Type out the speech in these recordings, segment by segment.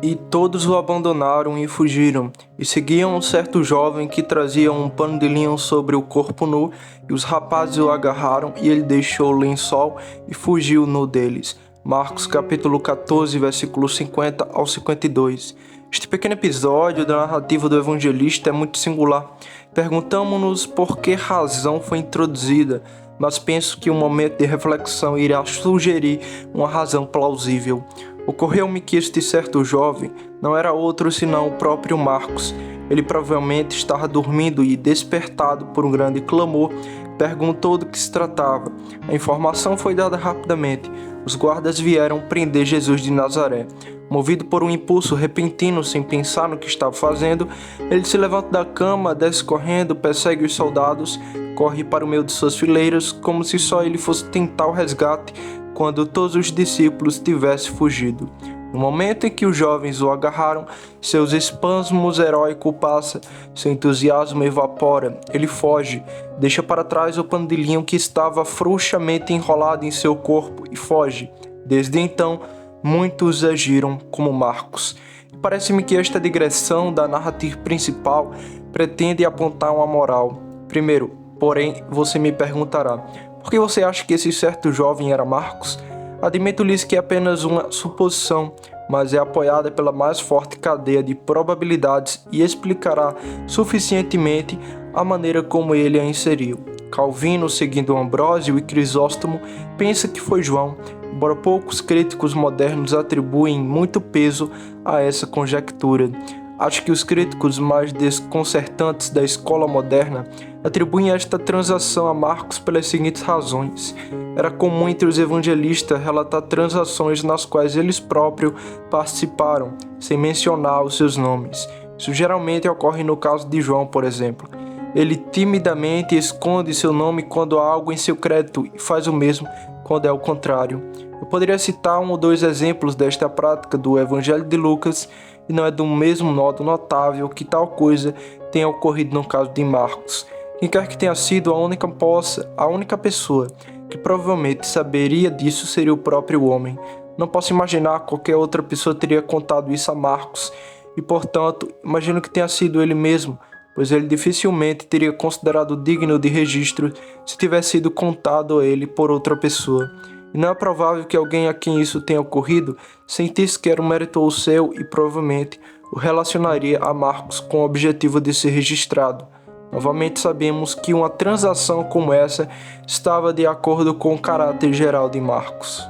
E todos o abandonaram e fugiram, e seguiam um certo jovem que trazia um pano de linho sobre o corpo nu, e os rapazes o agarraram, e ele deixou o lençol e fugiu nu deles. Marcos capítulo 14, versículos 50 ao 52. Este pequeno episódio da narrativa do evangelista é muito singular. Perguntamos-nos por que razão foi introduzida, mas penso que um momento de reflexão irá sugerir uma razão plausível. Ocorreu-me que este certo jovem não era outro senão o próprio Marcos. Ele provavelmente estava dormindo e, despertado por um grande clamor, perguntou do que se tratava. A informação foi dada rapidamente. Os guardas vieram prender Jesus de Nazaré. Movido por um impulso repentino, sem pensar no que estava fazendo, ele se levanta da cama, desce correndo, persegue os soldados, corre para o meio de suas fileiras, como se só ele fosse tentar o resgate, quando todos os discípulos tivessem fugido. No momento em que os jovens o agarraram, seus espasmos heróicos passam, seu entusiasmo evapora, ele foge, deixa para trás o pano de linho que estava frouxamente enrolado em seu corpo e foge. Desde então, muitos agiram como Marcos. E parece-me que esta digressão da narrativa principal pretende apontar uma moral. Primeiro, porém, você me perguntará, por que você acha que esse certo jovem era Marcos? Admito-lhes que é apenas uma suposição, mas é apoiada pela mais forte cadeia de probabilidades e explicará suficientemente a maneira como ele a inseriu. Calvino, seguindo Ambrósio e Crisóstomo, pensa que foi João, embora poucos críticos modernos atribuem muito peso a essa conjectura. Acho que os críticos mais desconcertantes da escola moderna atribuem esta transação a Marcos pelas seguintes razões. Era comum entre os evangelistas relatar transações nas quais eles próprios participaram, sem mencionar os seus nomes. Isso geralmente ocorre no caso de João, por exemplo. Ele timidamente esconde seu nome quando há algo em seu crédito e faz o mesmo quando é o contrário. Eu poderia citar um ou dois exemplos desta prática do Evangelho de Lucas, e não é do mesmo modo notável que tal coisa tenha ocorrido no caso de Marcos. Quem quer que tenha sido a única pessoa que provavelmente saberia disso seria o próprio homem. Não posso imaginar que qualquer outra pessoa teria contado isso a Marcos, e portanto, imagino que tenha sido ele mesmo, pois ele dificilmente teria considerado digno de registro se tivesse sido contado a ele por outra pessoa. E não é provável que alguém a quem isso tenha ocorrido sentisse que era um mérito seu e provavelmente o relacionaria a Marcos com o objetivo de ser registrado. Novamente sabemos que uma transação como essa estava de acordo com o caráter geral de Marcos.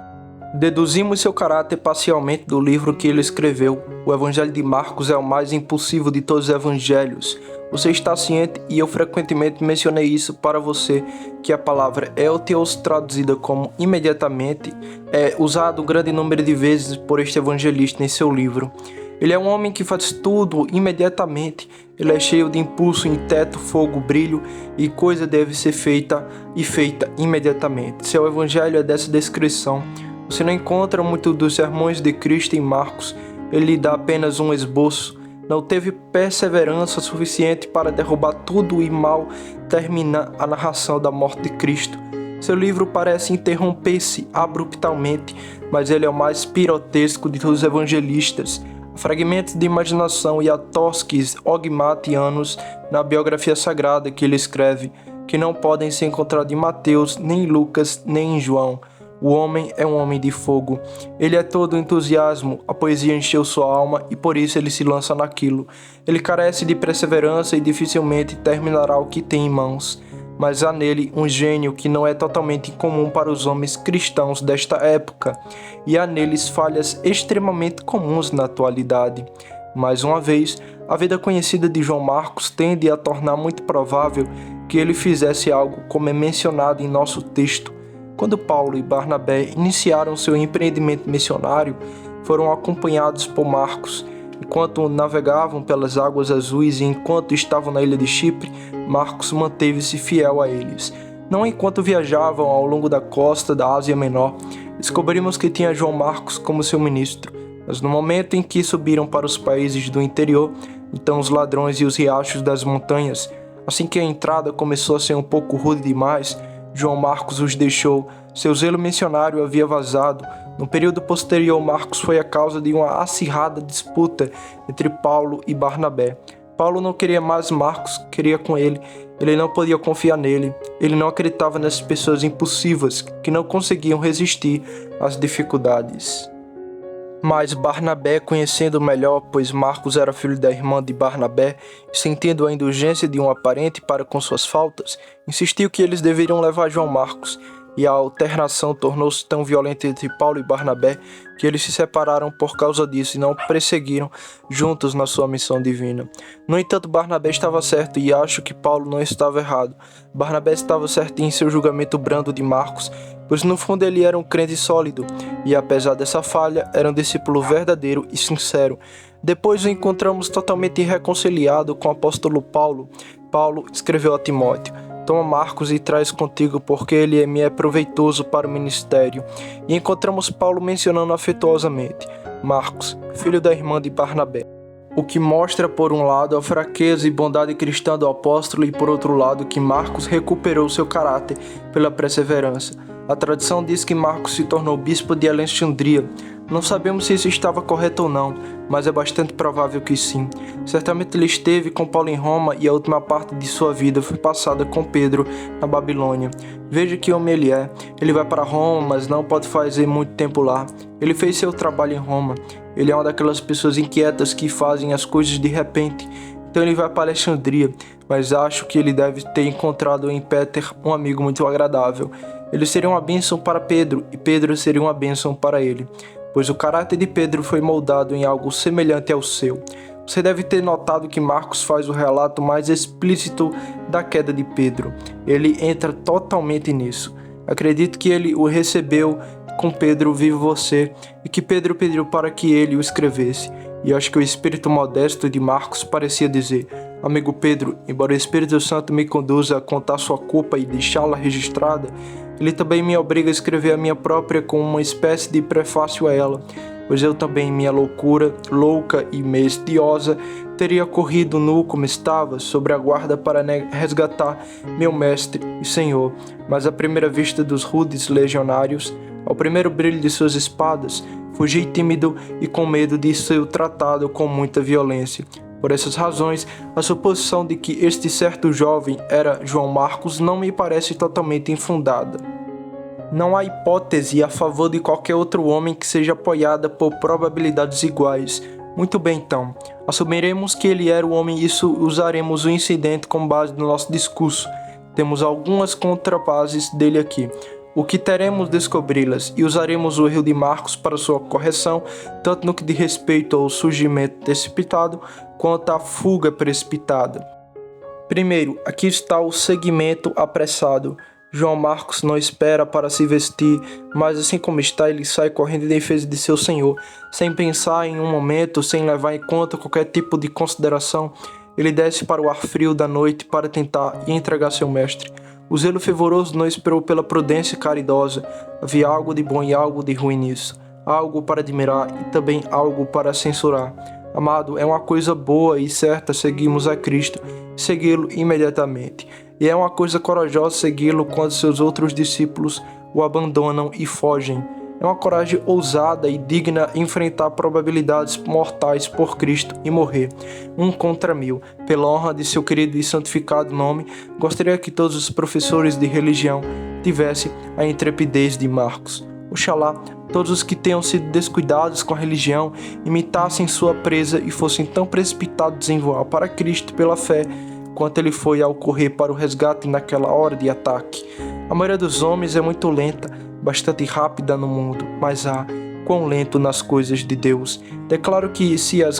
Deduzimos seu caráter parcialmente do livro que ele escreveu. O Evangelho de Marcos é o mais impulsivo de todos os evangelhos. Você está ciente, e eu frequentemente mencionei isso para você, que a palavra eutheos, traduzida como imediatamente, é usada um grande número de vezes por este evangelista em seu livro. Ele é um homem que faz tudo imediatamente. Ele é cheio de impulso, inteto, fogo, brilho, e coisa deve ser feita imediatamente. Seu evangelho é dessa descrição. Você não encontra muito dos sermões de Cristo em Marcos. Ele lhe dá apenas um esboço. Não teve perseverança suficiente para derrubar tudo e mal termina a narração da morte de Cristo. Seu livro parece interromper-se abruptamente, mas ele é o mais pirotesco de todos os evangelistas. Fragmentos de imaginação e atosques ogmatianos na biografia sagrada que ele escreve, que não podem ser encontrados em Mateus, nem em Lucas, nem em João. O homem é um homem de fogo. Ele é todo entusiasmo, a poesia encheu sua alma e por isso ele se lança naquilo. Ele carece de perseverança e dificilmente terminará o que tem em mãos. Mas há nele um gênio que não é totalmente incomum para os homens cristãos desta época, e há neles falhas extremamente comuns na atualidade. Mais uma vez, a vida conhecida de João Marcos tende a tornar muito provável que ele fizesse algo como é mencionado em nosso texto. Quando Paulo e Barnabé iniciaram seu empreendimento missionário, foram acompanhados por Marcos. Enquanto navegavam pelas águas azuis e enquanto estavam na ilha de Chipre, Marcos manteve-se fiel a eles. Não enquanto viajavam ao longo da costa da Ásia Menor, descobrimos que tinha João Marcos como seu ministro. Mas no momento em que subiram para os países do interior, então os ladrões e os riachos das montanhas, assim que a entrada começou a ser um pouco rude demais, João Marcos os deixou. Seu zelo missionário havia vazado. No período posterior, Marcos foi a causa de uma acirrada disputa entre Paulo e Barnabé. Paulo não queria mais Marcos, queria com ele. Ele não podia confiar nele. Ele não acreditava nessas pessoas impulsivas que não conseguiam resistir às dificuldades. Mas Barnabé, conhecendo melhor, pois Marcos era filho da irmã de Barnabé, e sentindo a indulgência de um parente para com suas faltas, insistiu que eles deveriam levar João Marcos, e a alternação tornou-se tão violenta entre Paulo e Barnabé que eles se separaram por causa disso e não prosseguiram juntos na sua missão divina. No entanto, Barnabé estava certo e acho que Paulo não estava errado. Barnabé estava certo em seu julgamento brando de Marcos, pois no fundo ele era um crente sólido e, apesar dessa falha, era um discípulo verdadeiro e sincero. Depois o encontramos totalmente reconciliado com o apóstolo Paulo. Paulo escreveu a Timóteo: toma Marcos e traz contigo, porque ele me é proveitoso para o ministério. E encontramos Paulo mencionando afetuosamente Marcos, filho da irmã de Barnabé. O que mostra, por um lado, a fraqueza e bondade cristã do apóstolo e, por outro lado, que Marcos recuperou seu caráter pela perseverança. A tradição diz que Marcos se tornou bispo de Alexandria. Não sabemos se isso estava correto ou não, mas é bastante provável que sim. Certamente ele esteve com Paulo em Roma e a última parte de sua vida foi passada com Pedro na Babilônia. Veja que homem ele é. Ele vai para Roma, mas não pode fazer muito tempo lá. Ele fez seu trabalho em Roma. Ele é uma daquelas pessoas inquietas que fazem as coisas de repente. Então ele vai para Alexandria, mas acho que ele deve ter encontrado em Péter um amigo muito agradável. Ele seria uma bênção para Pedro e Pedro seria uma bênção para ele, pois o caráter de Pedro foi moldado em algo semelhante ao seu. Você deve ter notado que Marcos faz o relato mais explícito da queda de Pedro. Ele entra totalmente nisso. Acredito que ele o recebeu com Pedro vivo você e que Pedro pediu para que ele o escrevesse. E acho que o espírito modesto de Marcos parecia dizer: amigo Pedro, embora o Espírito Santo me conduza a contar sua culpa e deixá-la registrada, ele também me obriga a escrever a minha própria com uma espécie de prefácio a ela, pois eu também, minha loucura, louca e mestiosa, teria corrido nu como estava, sobre a guarda para resgatar meu mestre e senhor. Mas à primeira vista dos rudes legionários, ao primeiro brilho de suas espadas, fugi tímido e com medo de ser tratado com muita violência. Por essas razões, a suposição de que este certo jovem era João Marcos não me parece totalmente infundada. Não há hipótese a favor de qualquer outro homem que seja apoiada por probabilidades iguais. Muito bem, então. Assumiremos que ele era o homem e usaremos o incidente como base no nosso discurso. Temos algumas contrabases dele aqui. O que teremos descobri-las e usaremos o erro de Marcos para sua correção, tanto no que diz respeito ao surgimento precipitado, quanto à fuga precipitada. Primeiro, aqui está o segmento apressado. João Marcos não espera para se vestir, mas assim como está, ele sai correndo em defesa de seu senhor, sem pensar em um momento, sem levar em conta qualquer tipo de consideração. Ele desce para o ar frio da noite para tentar entregar seu mestre. O zelo fervoroso não esperou pela prudência caridosa. Havia algo de bom e algo de ruim nisso. Algo para admirar e também algo para censurar. Amado, é uma coisa boa e certa seguirmos a Cristo e segui-lo imediatamente. E é uma coisa corajosa segui-lo quando seus outros discípulos o abandonam e fogem. É uma coragem ousada e digna enfrentar probabilidades mortais por Cristo e morrer, 1 contra 1000. Pela honra de seu querido e santificado nome, gostaria que todos os professores de religião tivessem a intrepidez de Marcos. Oxalá todos os que tenham sido descuidados com a religião imitassem sua presa e fossem tão precipitados em voar para Cristo pela fé, quanto ele foi ao correr para o resgate naquela hora de ataque. A maioria dos homens é muito lenta, bastante rápida no mundo, mas quão lento nas coisas de Deus. Declaro que se as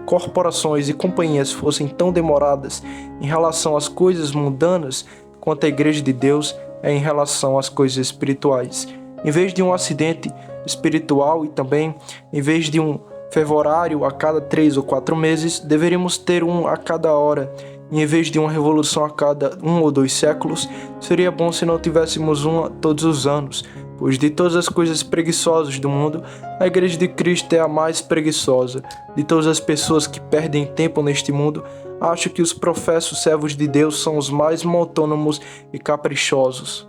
corporações e companhias fossem tão demoradas em relação às coisas mundanas, quanto a igreja de Deus é em relação às coisas espirituais. Em vez de um acidente espiritual e também, em vez de um fervorário a cada 3 ou 4 meses, deveríamos ter um a cada hora. E em vez de uma revolução a cada 1 ou 2 séculos, seria bom se não tivéssemos uma todos os anos, pois de todas as coisas preguiçosas do mundo, a Igreja de Cristo é a mais preguiçosa. De todas as pessoas que perdem tempo neste mundo, acho que os professos servos de Deus são os mais monôtonos e caprichosos.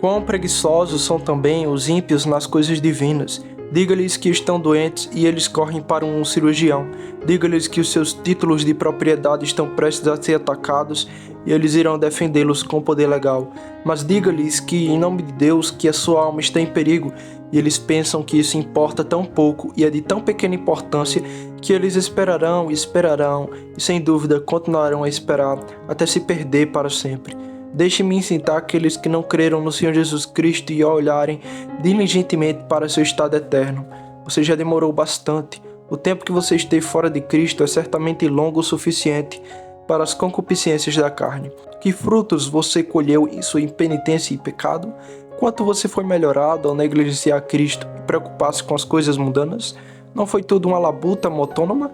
Quão preguiçosos são também os ímpios nas coisas divinas. Diga-lhes que estão doentes e eles correm para um cirurgião. Diga-lhes que os seus títulos de propriedade estão prestes a ser atacados e eles irão defendê-los com poder legal. Mas diga-lhes que, em nome de Deus, que a sua alma está em perigo e eles pensam que isso importa tão pouco e é de tão pequena importância que eles esperarão e sem dúvida continuarão a esperar até se perder para sempre. Deixe-me incitar aqueles que não creram no Senhor Jesus Cristo e a olharem diligentemente para seu estado eterno. Você já demorou bastante. O tempo que você esteve fora de Cristo é certamente longo o suficiente para as concupiscências da carne. Que frutos você colheu em sua impenitência e pecado? Quanto você foi melhorado ao negligenciar Cristo e preocupar-se com as coisas mundanas? Não foi tudo uma labuta autônoma?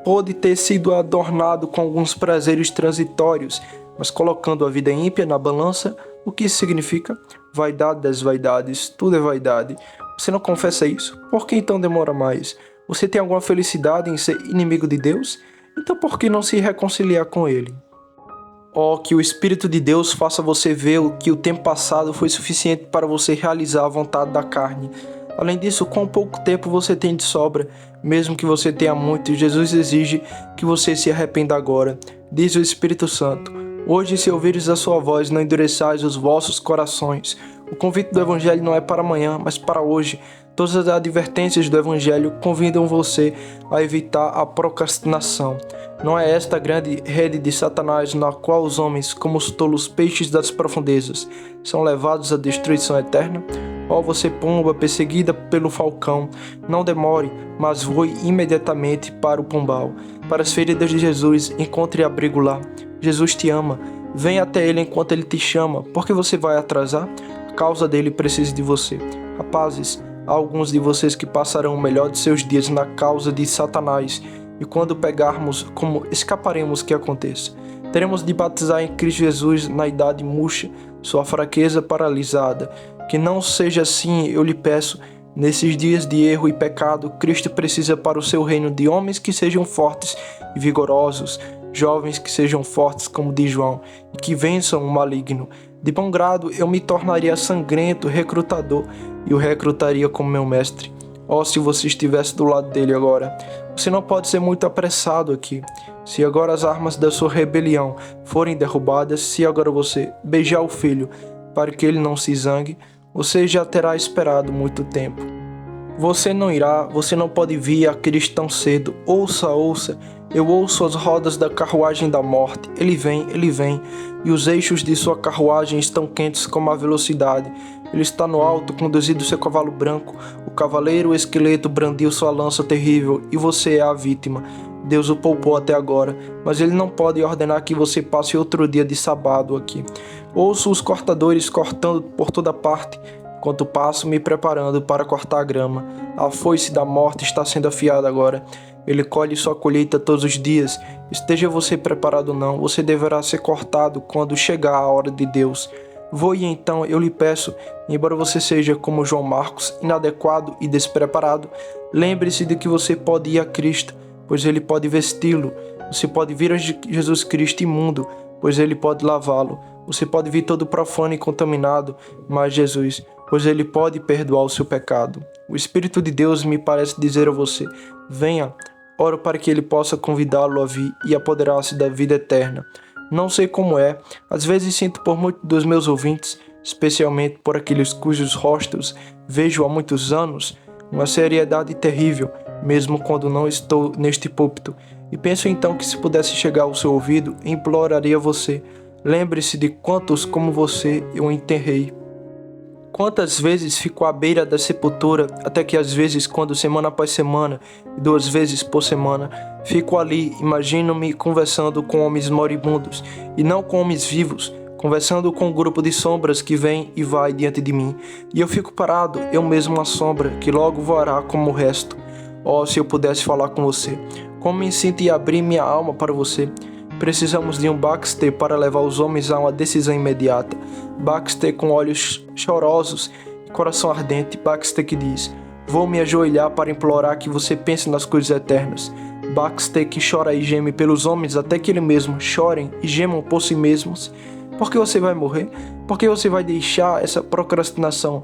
Pode ter sido adornado com alguns prazeres transitórios, mas colocando a vida ímpia na balança, o que isso significa? Vaidade das vaidades, tudo é vaidade. Você não confessa isso? Por que então demora mais? Você tem alguma felicidade em ser inimigo de Deus? Então por que não se reconciliar com Ele? Oh, que o Espírito de Deus faça você ver que o tempo passado foi suficiente para você realizar a vontade da carne. Além disso, quão pouco tempo você tem de sobra, mesmo que você tenha muito, Jesus exige que você se arrependa agora. Diz o Espírito Santo: hoje, se ouvires a sua voz, não endureçais os vossos corações. O convite do Evangelho não é para amanhã, mas para hoje. Todas as advertências do Evangelho convidam você a evitar a procrastinação. Não é esta a grande rede de Satanás na qual os homens, como os tolos peixes das profundezas, são levados à destruição eterna? Ó você pomba perseguida pelo falcão, não demore, mas voe imediatamente para o pombal. Para as feridas de Jesus, encontre abrigo lá. Jesus te ama. Venha até Ele enquanto Ele te chama. Por que você vai atrasar? A causa dele precisa de você. Rapazes, há alguns de vocês que passarão o melhor de seus dias na causa de Satanás. E quando pegarmos, como escaparemos que aconteça? Teremos de batizar em Cristo Jesus na idade murcha, sua fraqueza paralisada. Que não seja assim, eu lhe peço. Nesses dias de erro e pecado, Cristo precisa para o seu reino de homens que sejam fortes e vigorosos, jovens que sejam fortes como de João, e que vençam o maligno. De bom grado eu me tornaria sangrento recrutador e o recrutaria como meu mestre. Oh, se você estivesse do lado dele agora. Você não pode ser muito apressado aqui. Se agora as armas da sua rebelião forem derrubadas, se agora você beijar o filho para que ele não se zangue, você já terá esperado muito tempo. Você não pode vir a Cristo tão cedo. Ouça, eu ouço as rodas da carruagem da morte. Ele vem, e os eixos de sua carruagem estão quentes como a velocidade. Ele está no alto, conduzindo seu cavalo branco. O cavaleiro, o esqueleto, brandiu sua lança terrível, e você é a vítima. Deus o poupou até agora, mas ele não pode ordenar que você passe outro dia de sábado aqui. Ouço os cortadores cortando por toda parte, enquanto passo me preparando para cortar a grama. A foice da morte está sendo afiada agora. Ele colhe sua colheita todos os dias. Esteja você preparado ou não, você deverá ser cortado quando chegar a hora de Deus. Voe então, eu lhe peço, embora você seja como João Marcos, inadequado e despreparado, lembre-se de que você pode ir a Cristo, pois ele pode vesti-lo. Você pode vir a Jesus Cristo imundo, pois ele pode lavá-lo. Você pode vir todo profano e contaminado, mas Jesus, pois ele pode perdoar o seu pecado. O Espírito de Deus me parece dizer a você: venha, oro para que ele possa convidá-lo a vir e apoderar-se da vida eterna. Não sei como é, às vezes sinto por muitos dos meus ouvintes, especialmente por aqueles cujos rostos vejo há muitos anos, uma seriedade terrível, mesmo quando não estou neste púlpito, e penso então que se pudesse chegar ao seu ouvido, imploraria você: lembre-se de quantos como você eu enterrei. Quantas vezes fico à beira da sepultura, até que às vezes, quando semana após semana, 2 vezes por semana, fico ali, imagino-me conversando com homens moribundos, e não com homens vivos, conversando com um grupo de sombras que vem e vai diante de mim, e eu fico parado, eu mesmo uma sombra, que logo voará como o resto. Oh, se eu pudesse falar com você, como me sinto e abrir minha alma para você. Precisamos de um Baxter para levar os homens a uma decisão imediata. Baxter com olhos chorosos e coração ardente. Baxter que diz: vou me ajoelhar para implorar que você pense nas coisas eternas. Baxter que chora e geme pelos homens até que ele mesmo chorem e gemam por si mesmos. Porque você vai morrer? Porque você vai deixar essa procrastinação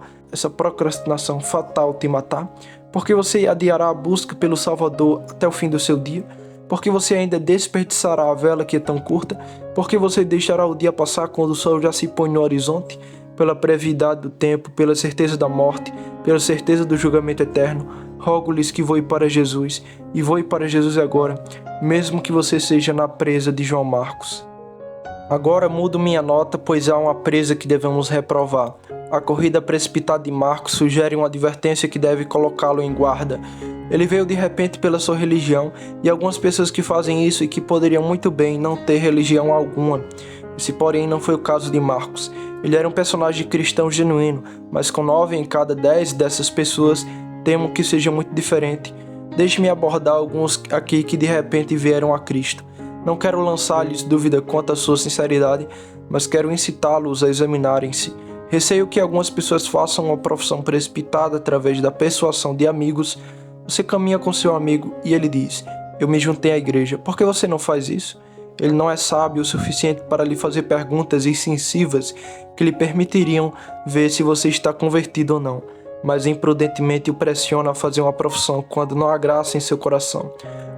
fatal te matar? Porque você adiará a busca pelo Salvador até o fim do seu dia? Porque você ainda desperdiçará a vela que é tão curta? Porque você deixará o dia passar quando o sol já se põe no horizonte? Pela brevidade do tempo, pela certeza da morte, pela certeza do julgamento eterno, rogo-lhes que voe para Jesus, e voe para Jesus agora, mesmo que você seja na presa de João Marcos. Agora mudo minha nota, pois há uma presa que devemos reprovar. A corrida precipitada de Marcos sugere uma advertência que deve colocá-lo em guarda. Ele veio de repente pela sua religião, e algumas pessoas que fazem isso e que poderiam muito bem não ter religião alguma. Esse, porém, não foi o caso de Marcos. Ele era um personagem cristão genuíno, mas com 9 em cada 10 dessas pessoas, temo que seja muito diferente. Deixe-me abordar alguns aqui que de repente vieram a Cristo. Não quero lançar-lhes dúvida quanto à sua sinceridade, mas quero incitá-los a examinarem-se. Receio que algumas pessoas façam uma profissão precipitada através da persuasão de amigos. Você caminha com seu amigo e ele diz: eu me juntei à igreja. Por que você não faz isso? Ele não é sábio o suficiente para lhe fazer perguntas incisiva que lhe permitiriam ver se você está convertido ou não, mas imprudentemente o pressiona a fazer uma profissão quando não há graça em seu coração.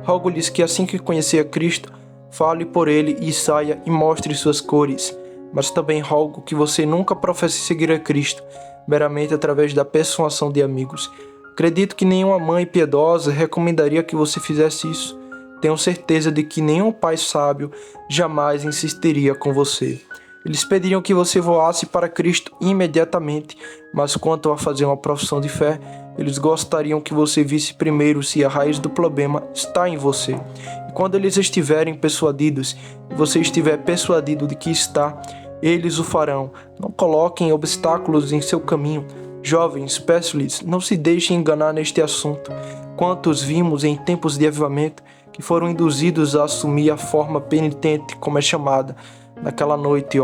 Rogo-lhes que assim que conhecer a Cristo, fale por ele e saia e mostre suas cores. Mas também rogo que você nunca professe seguir a Cristo, meramente através da persuasão de amigos. Acredito que nenhuma mãe piedosa recomendaria que você fizesse isso. Tenho certeza de que nenhum pai sábio jamais insistiria com você. Eles pediriam que você voasse para Cristo imediatamente, mas quanto a fazer uma profissão de fé, eles gostariam que você visse primeiro se a raiz do problema está em você. E quando eles estiverem persuadidos, e você estiver persuadido de que está, eles o farão. Não coloquem obstáculos em seu caminho. Jovens, peço-lhes, não se deixem enganar neste assunto. Quantos vimos em tempos de avivamento que foram induzidos a assumir a forma penitente, como é chamada, naquela noite,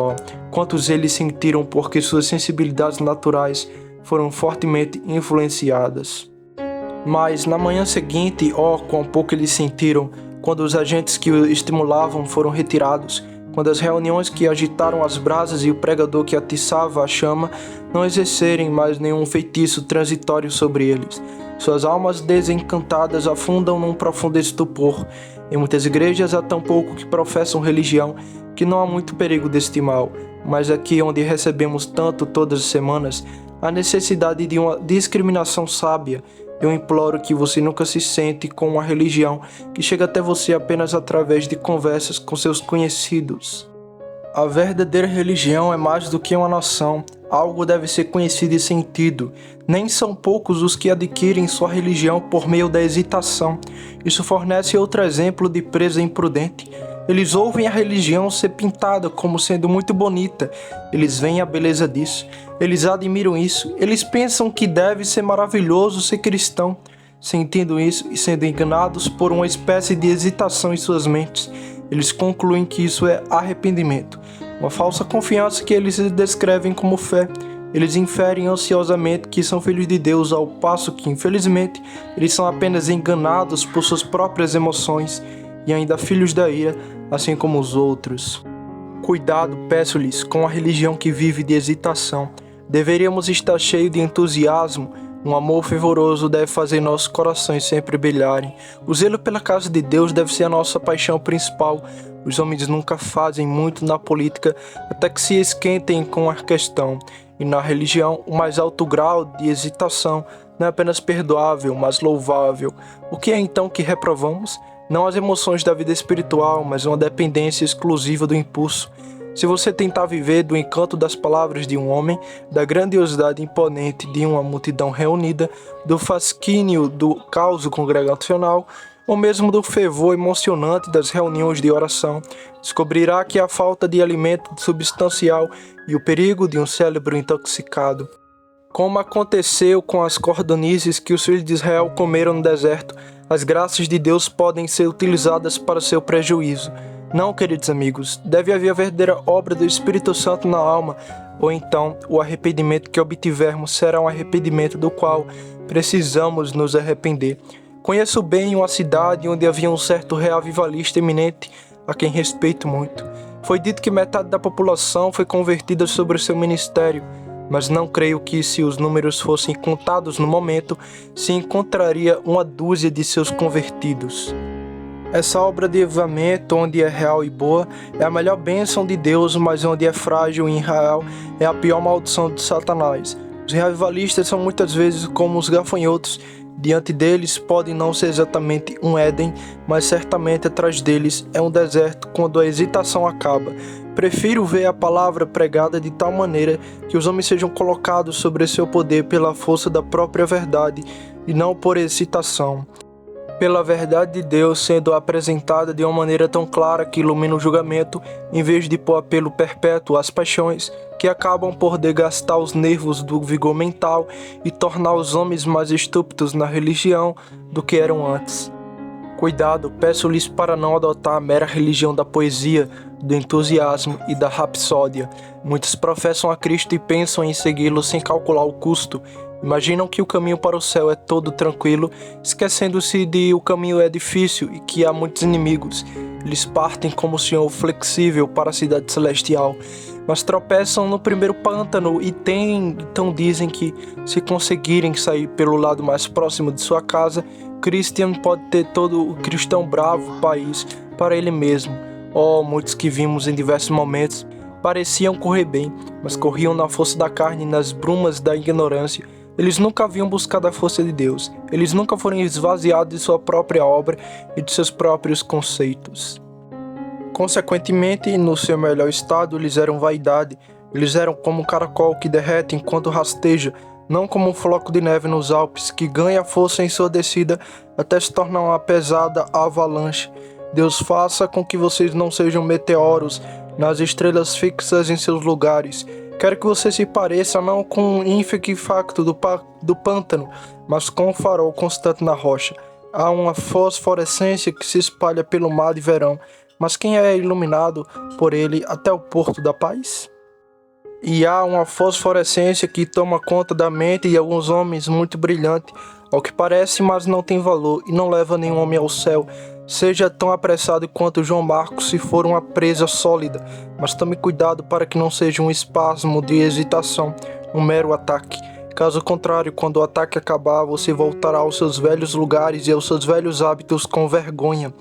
quantos eles sentiram porque suas sensibilidades naturais foram fortemente influenciadas. Mas na manhã seguinte, quão pouco eles sentiram quando os agentes que o estimulavam foram retirados, quando as reuniões que agitaram as brasas e o pregador que atiçava a chama não exercerem mais nenhum feitiço transitório sobre eles. Suas almas desencantadas afundam num profundo estupor. Em muitas igrejas há tão pouco que professam religião que não há muito perigo deste mal, mas aqui onde recebemos tanto todas as semanas, há necessidade de uma discriminação sábia. Eu imploro que você nunca se sente com uma religião que chega até você apenas através de conversas com seus conhecidos. A verdadeira religião é mais do que uma noção. Algo deve ser conhecido e sentido. Nem são poucos os que adquirem sua religião por meio da hesitação. Isso fornece outro exemplo de presa imprudente. Eles ouvem a religião ser pintada como sendo muito bonita. Eles veem a beleza disso. Eles admiram isso. Eles pensam que deve ser maravilhoso ser cristão. Sentindo isso e sendo enganados por uma espécie de hesitação em suas mentes, eles concluem que isso é arrependimento, uma falsa confiança que eles descrevem como fé. Eles inferem ansiosamente que são filhos de Deus, ao passo que, infelizmente, eles são apenas enganados por suas próprias emoções e ainda filhos da ira, assim como os outros. Cuidado, peço-lhes, com a religião que vive de hesitação. Deveríamos estar cheios de entusiasmo. Um amor fervoroso deve fazer nossos corações sempre brilharem. O zelo pela casa de Deus deve ser a nossa paixão principal. Os homens nunca fazem muito na política até que se esquentem com a questão. E na religião, o mais alto grau de hesitação não é apenas perdoável, mas louvável. O que é então que reprovamos? Não as emoções da vida espiritual, mas uma dependência exclusiva do impulso. Se você tentar viver do encanto das palavras de um homem, da grandiosidade imponente de uma multidão reunida, do fascínio do caos congregacional, ou mesmo do fervor emocionante das reuniões de oração, descobrirá que a falta de alimento substancial e o perigo de um cérebro intoxicado. Como aconteceu com as cordonices que os filhos de Israel comeram no deserto, as graças de Deus podem ser utilizadas para seu prejuízo. Não, queridos amigos, deve haver a verdadeira obra do Espírito Santo na alma, ou então o arrependimento que obtivermos será um arrependimento do qual precisamos nos arrepender. Conheço bem uma cidade onde havia um certo reavivalista eminente, a quem respeito muito. Foi dito que metade da população foi convertida sobre o seu ministério, mas não creio que, se os números fossem contados no momento, se encontraria uma dúzia de seus convertidos. Essa obra de avivamento, onde é real e boa, é a melhor bênção de Deus, mas onde é frágil e irreal, é a pior maldição de Satanás. Os revivalistas são muitas vezes como os gafanhotos. Diante deles pode não ser exatamente um Éden, mas certamente atrás deles é um deserto quando a hesitação acaba. Prefiro ver a palavra pregada de tal maneira que os homens sejam colocados sobre seu poder pela força da própria verdade e não por hesitação. Pela verdade de Deus sendo apresentada de uma maneira tão clara que ilumina o julgamento, em vez de pôr apelo perpétuo às paixões, que acabam por desgastar os nervos do vigor mental e tornar os homens mais estúpidos na religião do que eram antes. Cuidado, peço-lhes para não adotar a mera religião da poesia, do entusiasmo e da rapsódia. Muitos professam a Cristo e pensam em segui-lo sem calcular o custo. Imaginam que o caminho para o céu é todo tranquilo, esquecendo-se de o caminho é difícil e que há muitos inimigos. Eles partem como o Senhor flexível para a cidade celestial, mas tropeçam no primeiro pântano e então dizem que, se conseguirem sair pelo lado mais próximo de sua casa, Christian pode ter todo o cristão bravo país para ele mesmo. Oh, muitos que vimos em diversos momentos pareciam correr bem, mas corriam na força da carne e nas brumas da ignorância. Eles nunca haviam buscado a força de Deus. Eles nunca foram esvaziados de sua própria obra e de seus próprios conceitos. Consequentemente, no seu melhor estado, eles eram vaidade. Eles eram como um caracol que derrete enquanto rasteja, não como um floco de neve nos Alpes, que ganha força em sua descida até se tornar uma pesada avalanche. Deus faça com que vocês não sejam meteoros nas estrelas fixas em seus lugares. Quero que você se pareça não com o infecto do pântano, mas com um farol constante na rocha. Há uma fosforescência que se espalha pelo mar de verão, mas quem é iluminado por ele até o porto da paz? E há uma fosforescência que toma conta da mente de alguns homens muito brilhante, ao que parece, mas não tem valor e não leva nenhum homem ao céu. Seja tão apressado quanto João Marcos se for uma presa sólida, mas tome cuidado para que não seja um espasmo de hesitação, um mero ataque. Caso contrário, quando o ataque acabar, você voltará aos seus velhos lugares e aos seus velhos hábitos com vergonha.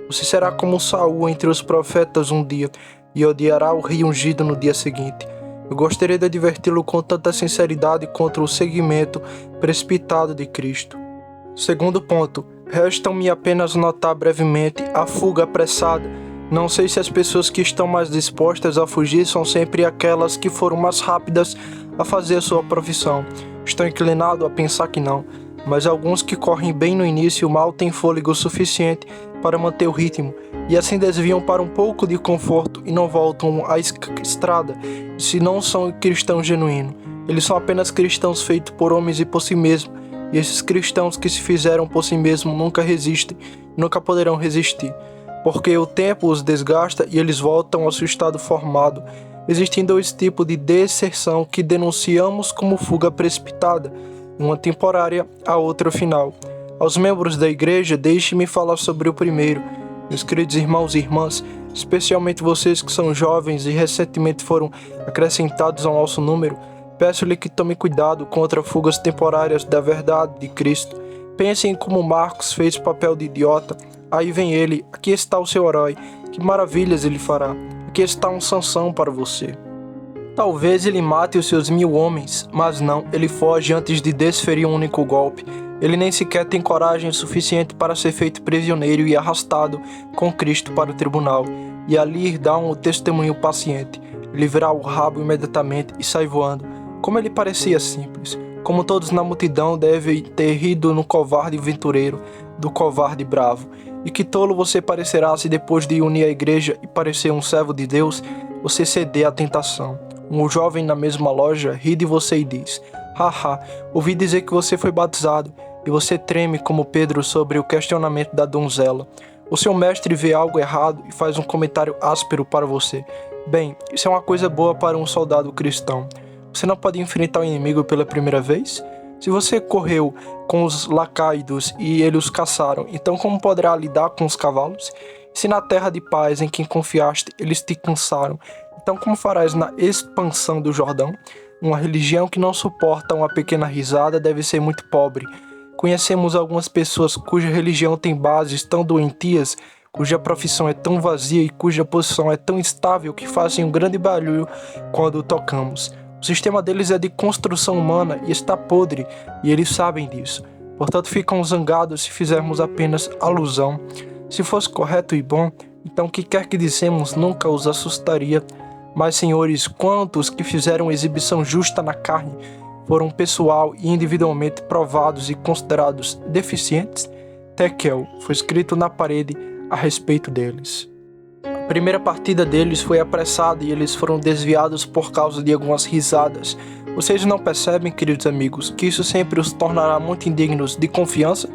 Você será como Saul entre os profetas um dia, e odiará o rei ungido no dia seguinte. Eu gostaria de adverti-lo com tanta sinceridade contra o seguimento precipitado de Cristo. Segundo ponto, resta-me apenas notar brevemente a fuga apressada. Não sei se as pessoas que estão mais dispostas a fugir são sempre aquelas que foram mais rápidas a fazer a sua profissão. Estou inclinado a pensar que não, mas alguns que correm bem no início mal têm fôlego suficiente para manter o ritmo, e assim desviam para um pouco de conforto e não voltam à estrada, se não são cristãos genuínos. Eles são apenas cristãos feitos por homens e por si mesmos, e esses cristãos que se fizeram por si mesmos nunca resistem, nunca poderão resistir, porque o tempo os desgasta e eles voltam ao seu estado formado. Existem dois tipos de deserção que denunciamos como fuga precipitada, uma temporária, a outra final. Aos membros da igreja, deixe-me falar sobre o primeiro. Meus queridos irmãos e irmãs, especialmente vocês que são jovens e recentemente foram acrescentados ao nosso número, peço-lhe que tome cuidado contra fugas temporárias da verdade de Cristo. Pensem como Marcos fez o papel de idiota. Aí vem ele, aqui está o seu herói, que maravilhas ele fará. Aqui está um Sansão para você. Talvez ele mate os seus 1000 homens, mas não, ele foge antes de desferir um único golpe. Ele nem sequer tem coragem suficiente para ser feito prisioneiro e arrastado com Cristo para o tribunal, e ali dá um testemunho paciente. Ele virá o rabo imediatamente e sai voando. Como ele parecia simples, como todos na multidão devem ter rido no covarde aventureiro, do covarde bravo. E que tolo você parecerá se depois de unir a igreja e parecer um servo de Deus, você ceder à tentação. Um jovem na mesma loja ri de você e diz: haha, ouvi dizer que você foi batizado, e você treme como Pedro sobre o questionamento da donzela. O seu mestre vê algo errado e faz um comentário áspero para você. Bem, isso é uma coisa boa para um soldado cristão. Você não pode enfrentar o inimigo pela primeira vez? Se você correu com os lacaidos e eles os caçaram, então como poderá lidar com os cavalos? Se na terra de paz em quem confiaste, eles te cansaram, então como farás na expansão do Jordão? Uma religião que não suporta uma pequena risada deve ser muito pobre. Conhecemos algumas pessoas cuja religião tem bases tão doentias, cuja profissão é tão vazia e cuja posição é tão instável que fazem um grande barulho quando tocamos. O sistema deles é de construção humana e está podre, e eles sabem disso. Portanto, ficam zangados se fizermos apenas alusão. Se fosse correto e bom, então o que quer que dissemos nunca os assustaria. Mas, senhores, quantos que fizeram exibição justa na carne foram pessoal e individualmente provados e considerados deficientes? Tekel foi escrito na parede a respeito deles. A primeira partida deles foi apressada e eles foram desviados por causa de algumas risadas. Vocês não percebem, queridos amigos, que isso sempre os tornará muito indignos de confiança?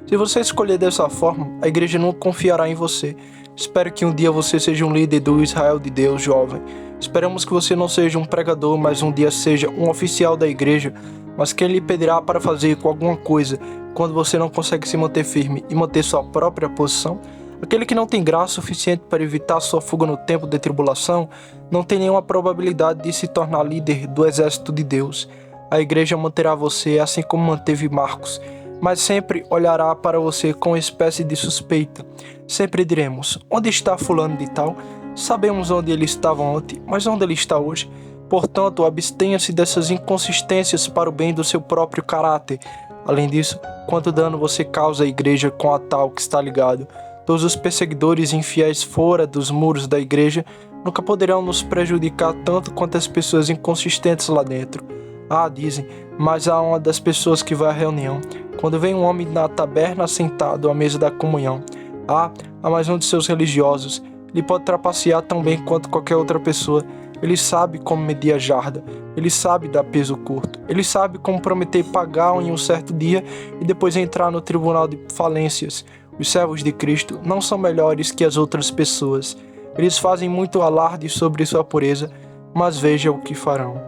Se você escolher dessa forma, a igreja não confiará em você. Espero que um dia você seja um líder do Israel de Deus, jovem. Esperamos que você não seja um pregador, mas um dia seja um oficial da igreja. Mas quem lhe pedirá para fazer com alguma coisa quando você não consegue se manter firme e manter sua própria posição? Aquele que não tem graça suficiente para evitar sua fuga no tempo de tribulação não tem nenhuma probabilidade de se tornar líder do exército de Deus. A igreja manterá você assim como manteve Marcos, mas sempre olhará para você com uma espécie de suspeita. Sempre diremos: onde está fulano de tal? Sabemos onde ele estava ontem, mas onde ele está hoje? Portanto, abstenha-se dessas inconsistências para o bem do seu próprio caráter. Além disso, quanto dano você causa à igreja com a tal que está ligado? Todos os perseguidores infiéis fora dos muros da igreja nunca poderão nos prejudicar tanto quanto as pessoas inconsistentes lá dentro. Ah, dizem, mas há uma das pessoas que vai à reunião. Quando vem um homem na taberna sentado à mesa da comunhão, há mais um de seus religiosos. Ele pode trapacear tão bem quanto qualquer outra pessoa. Ele sabe como medir a jarda. Ele sabe dar peso curto. Ele sabe como prometer pagar em um certo dia e depois entrar no tribunal de falências. Os servos de Cristo não são melhores que as outras pessoas. Eles fazem muito alarde sobre sua pureza, mas veja o que farão.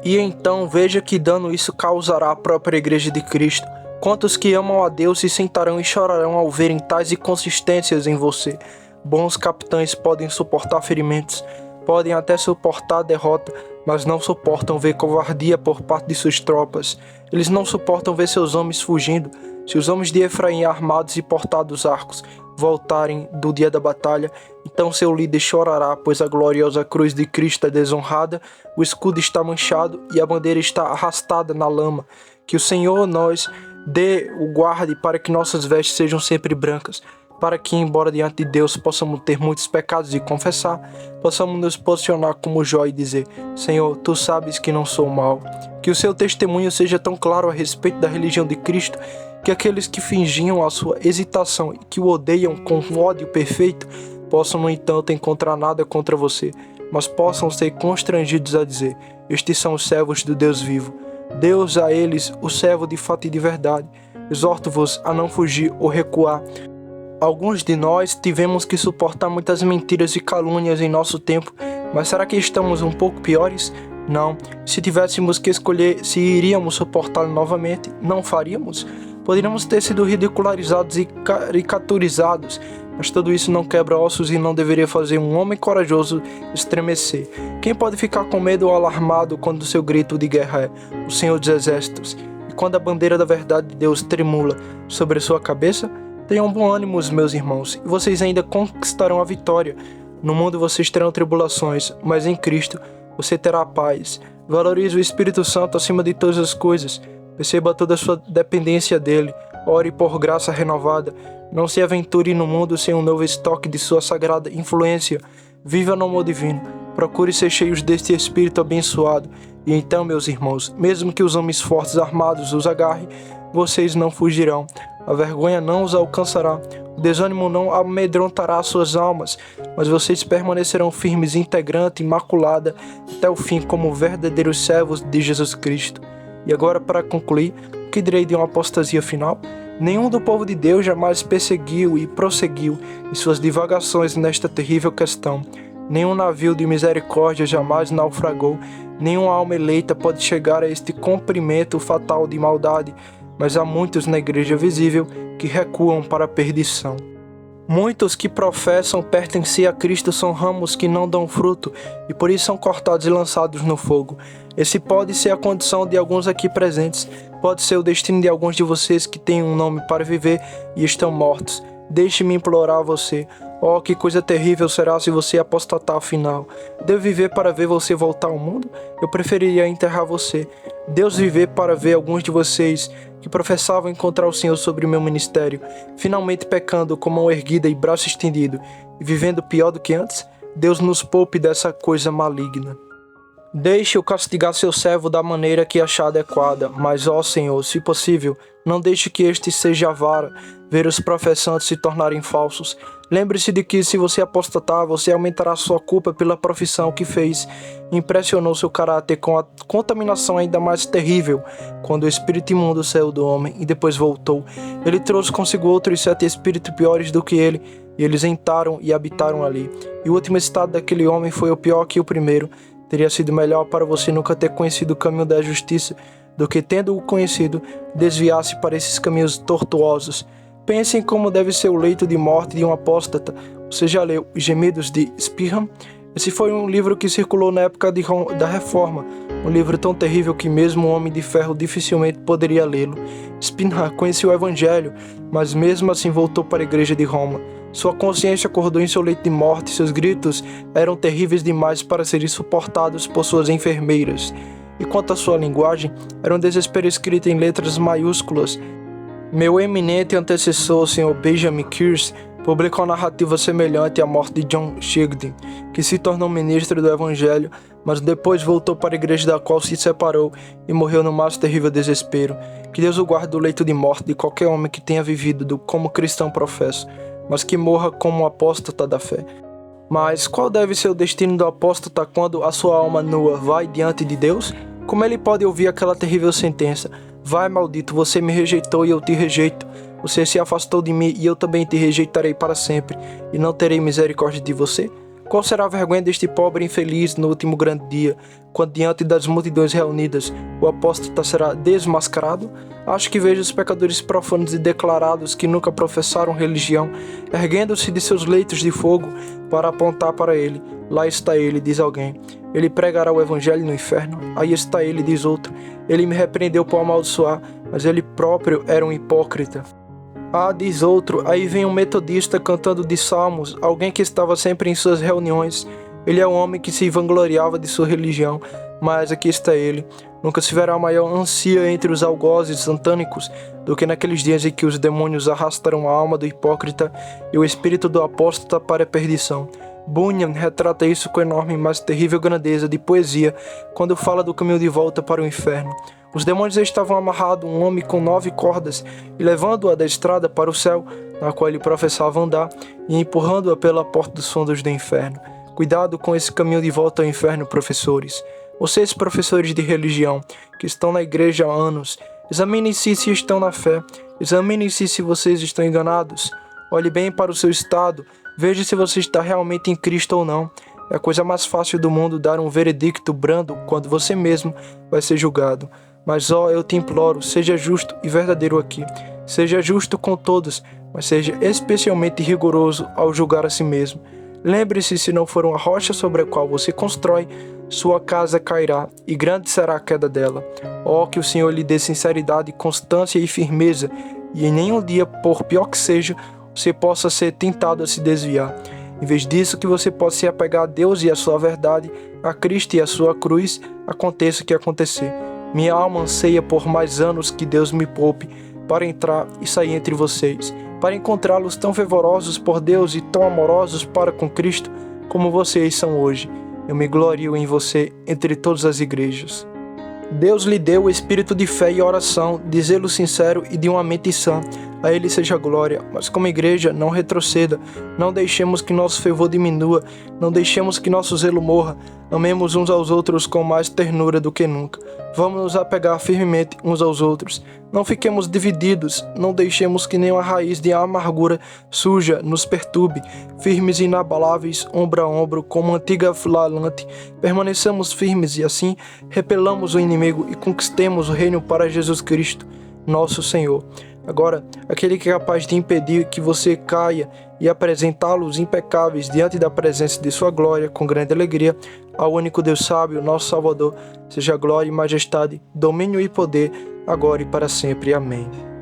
E então veja que dano isso causará à própria igreja de Cristo. Quantos que amam a Deus se sentarão e chorarão ao verem tais inconsistências em você? Bons capitães podem suportar ferimentos, podem até suportar a derrota, mas não suportam ver covardia por parte de suas tropas. Eles não suportam ver seus homens fugindo. Se os homens de Efraim armados e portados arcos voltarem do dia da batalha, então seu líder chorará, pois a gloriosa cruz de Cristo é desonrada, o escudo está manchado e a bandeira está arrastada na lama. Que o Senhor nos dê o guarde para que nossas vestes sejam sempre brancas, para que, embora diante de Deus possamos ter muitos pecados e confessar, possamos nos posicionar como Jó e dizer: Senhor, Tu sabes que não sou mau. Que o seu testemunho seja tão claro a respeito da religião de Cristo, que aqueles que fingiam a sua hesitação e que o odeiam com um ódio perfeito, possam, no entanto, encontrar nada contra você, mas possam ser constrangidos a dizer: estes são os servos do Deus vivo. Deus a eles, o servo de fato e de verdade. Exorto-vos a não fugir ou recuar. Alguns de nós tivemos que suportar muitas mentiras e calúnias em nosso tempo, mas será que estamos um pouco piores? Não. Se tivéssemos que escolher se iríamos suportá-lo novamente, não faríamos? Poderíamos ter sido ridicularizados e caricaturizados, mas tudo isso não quebra ossos e não deveria fazer um homem corajoso estremecer. Quem pode ficar com medo ou alarmado quando o seu grito de guerra é: o Senhor dos Exércitos? E quando a bandeira da verdade de Deus tremula sobre sua cabeça? Tenham bom ânimo, meus irmãos, e vocês ainda conquistarão a vitória. No mundo vocês terão tribulações, mas em Cristo você terá paz. Valorize o Espírito Santo acima de todas as coisas. Perceba toda a sua dependência dele. Ore por graça renovada. Não se aventure no mundo sem um novo estoque de sua sagrada influência. Viva no amor divino. Procure ser cheios deste Espírito abençoado. E então, meus irmãos, mesmo que os homens fortes armados os agarrem, vocês não fugirão. A vergonha não os alcançará. O desânimo não amedrontará suas almas, mas vocês permanecerão firmes, integrante, imaculada, até o fim como verdadeiros servos de Jesus Cristo. E agora, para concluir, o que direi de uma apostasia final? Nenhum do povo de Deus jamais perseguiu e prosseguiu em suas divagações nesta terrível questão. Nenhum navio de misericórdia jamais naufragou. Nenhuma alma eleita pode chegar a este comprimento fatal de maldade, mas há muitos na igreja visível que recuam para a perdição. Muitos que professam pertencer a Cristo são ramos que não dão fruto e por isso são cortados e lançados no fogo. Esse pode ser a condição de alguns aqui presentes, pode ser o destino de alguns de vocês que têm um nome para viver e estão mortos. Deixe-me implorar a você. Oh, que coisa terrível será se você apostatar afinal. Devo viver para ver você voltar ao mundo? Eu preferiria enterrar você. Deus viver para ver alguns de vocês que professavam encontrar o Senhor sobre o meu ministério, finalmente pecando com mão erguida e braço estendido, e vivendo pior do que antes? Deus nos poupe dessa coisa maligna. Deixe-o castigar seu servo da maneira que achar adequada, mas, ó Senhor, se possível, não deixe que este seja a vara, ver os professantes se tornarem falsos. Lembre-se de que, se você apostatar, você aumentará sua culpa pela profissão que fez. Impressionou seu caráter com a contaminação ainda mais terrível, quando o espírito imundo saiu do homem e depois voltou. Ele trouxe consigo outros 7 espíritos piores do que ele, e eles entraram e habitaram ali. E o último estado daquele homem foi o pior que o primeiro. Teria sido melhor para você nunca ter conhecido o caminho da justiça, do que, tendo-o conhecido, desviar-se para esses caminhos tortuosos. Pense em como deve ser o leito de morte de um apóstata. Você já leu Os Gemidos de Spirham? Esse foi um livro que circulou na época da Reforma, um livro tão terrível que mesmo um homem de ferro dificilmente poderia lê-lo. Spirham conhecia o Evangelho, mas mesmo assim voltou para a igreja de Roma. Sua consciência acordou em seu leito de morte, seus gritos eram terríveis demais para serem suportados por suas enfermeiras. E quanto à sua linguagem, era um desespero escrito em letras maiúsculas. Meu eminente antecessor, o Sr. Benjamin Kearse, publicou narrativa semelhante à morte de John Shigden, que se tornou ministro do Evangelho, mas depois voltou para a igreja da qual se separou e morreu no mais terrível desespero. Que Deus o guarde do leito de morte de qualquer homem que tenha vivido como cristão professo, mas que morra como um apóstata da fé. Mas qual deve ser o destino do apóstata quando a sua alma nua vai diante de Deus? Como ele pode ouvir aquela terrível sentença: vai, maldito, você me rejeitou e eu te rejeito. Você se afastou de mim e eu também te rejeitarei para sempre, e não terei misericórdia de você? Qual será a vergonha deste pobre infeliz no último grande dia, quando diante das multidões reunidas o apóstata será desmascarado? Acho que vejo os pecadores profanos e declarados que nunca professaram religião, erguendo-se de seus leitos de fogo para apontar para ele. Lá está ele, diz alguém. Ele pregará o evangelho no inferno. Aí está ele, diz outro. Ele me repreendeu por amaldiçoar, mas ele próprio era um hipócrita. Ah, diz outro, aí vem um metodista cantando de salmos, alguém que estava sempre em suas reuniões. Ele é um homem que se vangloriava de sua religião, mas aqui está ele. Nunca se verá maior ânsia entre os algozes santânicos do que naqueles dias em que os demônios arrastaram a alma do hipócrita e o espírito do apóstata para a perdição. Bunyan retrata isso com enorme, mas terrível grandeza de poesia quando fala do caminho de volta para o inferno. Os demônios estavam amarrando um homem com 9 cordas e levando-a da estrada para o céu, na qual ele professava andar, e empurrando-a pela porta dos fundos do inferno. Cuidado com esse caminho de volta ao inferno, professores. Vocês, professores de religião, que estão na igreja há anos, examinem-se se estão na fé, examinem-se se vocês estão enganados. Olhe bem para o seu estado, veja se você está realmente em Cristo ou não. É a coisa mais fácil do mundo dar um veredicto brando quando você mesmo vai ser julgado. Mas, ó, eu te imploro, seja justo e verdadeiro aqui. Seja justo com todos, mas seja especialmente rigoroso ao julgar a si mesmo. Lembre-se, se não for uma rocha sobre a qual você constrói, sua casa cairá, e grande será a queda dela. Ó, que o Senhor lhe dê sinceridade, constância e firmeza, e em nenhum dia, por pior que seja, você possa ser tentado a se desviar. Em vez disso, que você possa se apegar a Deus e a sua verdade, a Cristo e a sua cruz, aconteça o que acontecer. Minha alma anseia por mais anos que Deus me poupe para entrar e sair entre vocês, para encontrá-los tão fervorosos por Deus e tão amorosos para com Cristo como vocês são hoje. Eu me glorio em você entre todas as igrejas. Deus lhe deu o espírito de fé e oração, de zelo sincero e de uma mente sã. A Ele seja glória, mas como igreja não retroceda, não deixemos que nosso fervor diminua, não deixemos que nosso zelo morra, amemos uns aos outros com mais ternura do que nunca. Vamos nos apegar firmemente uns aos outros, não fiquemos divididos, não deixemos que nenhuma raiz de amargura suja nos perturbe, firmes e inabaláveis, ombro a ombro, como antiga flalante, permaneçamos firmes e assim repelamos o inimigo e conquistemos o reino para Jesus Cristo, nosso Senhor. Agora, aquele que é capaz de impedir que você caia e apresentá-los impecáveis diante da presença de sua glória com grande alegria, ao único Deus sábio, nosso Salvador, seja glória e majestade, domínio e poder, agora e para sempre. Amém.